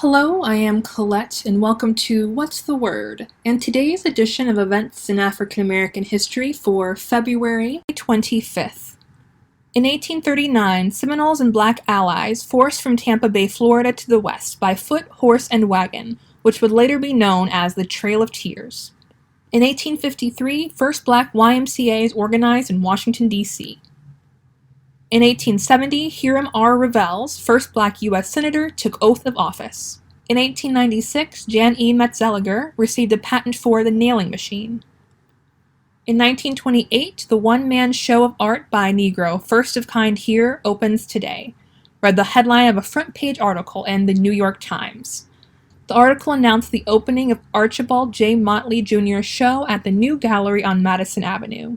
Hello, I am Colette, and welcome to What's the Word? And today's edition of Events in African American History for February 25th. In 1839, Seminoles and Black allies forced from Tampa Bay, Florida to the west by foot, horse, and wagon, which would later be known as the Trail of Tears. In 1853, first Black YMCAs organized in Washington, D.C. In 1870, Hiram R. Revels, first Black U.S. Senator, took oath of office. In 1896, Jan E. Metzelger received a patent for the nailing machine. In 1928, the one-man show of art by a Negro, First of Kind Here, opens today, read the headline of a front-page article in the New York Times. The article announced the opening of Archibald J. Motley Jr.'s show at the New Gallery on Madison Avenue.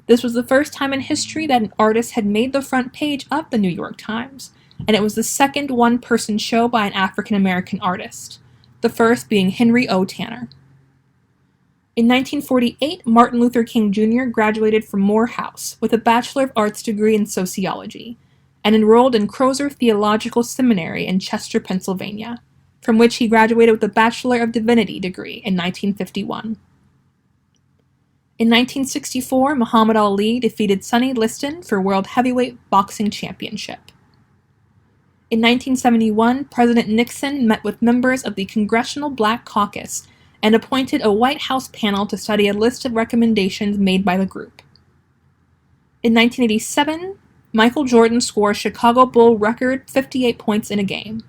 This was the first time in history that an artist had made the front page of the New York Times, and it was the second one-person show by an African-American artist, the first being Henry O. Tanner. In 1948, Martin Luther King Jr. graduated from Morehouse with a Bachelor of Arts degree in sociology, and enrolled in Crozer Theological Seminary in Chester, Pennsylvania, from which he graduated with a Bachelor of Divinity degree in 1951. In 1964, Muhammad Ali defeated Sonny Liston for World Heavyweight Boxing Championship. In 1971, President Nixon met with members of the Congressional Black Caucus and appointed a White House panel to study a list of recommendations made by the group. In 1987, Michael Jordan scored Chicago Bull record 58 points in a game.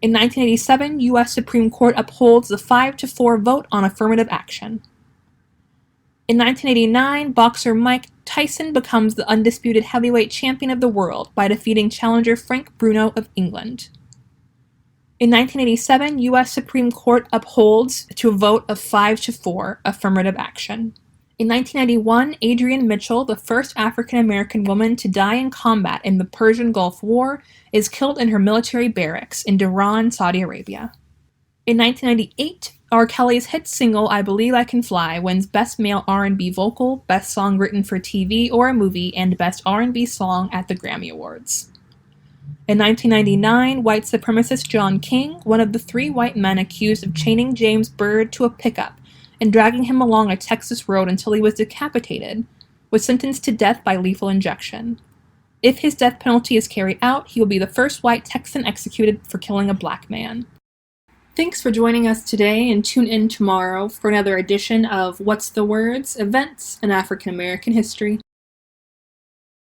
In 1987, U.S. Supreme Court upholds the 5-4 vote on affirmative action. In 1989, boxer Mike Tyson becomes the undisputed heavyweight champion of the world by defeating challenger Frank Bruno of England. In 1987, U.S. Supreme Court upholds to a vote of 5-4 affirmative action. In 1991, Adrienne Mitchell, the first African-American woman to die in combat in the Persian Gulf War, is killed in her military barracks in Dhahran, Saudi Arabia. In 1998, R. Kelly's hit single I Believe I Can Fly wins Best Male R&B Vocal, Best Song Written for TV or a Movie, and Best R&B Song at the Grammy Awards. In 1999, white supremacist John King, one of the 3 white men accused of chaining James Byrd to a pickup and dragging him along a Texas road until he was decapitated, was sentenced to death by lethal injection. If his death penalty is carried out, he will be the first white Texan executed for killing a black man. Thanks for joining us today, and tune in tomorrow for another edition of What's the Words? Events in African American History.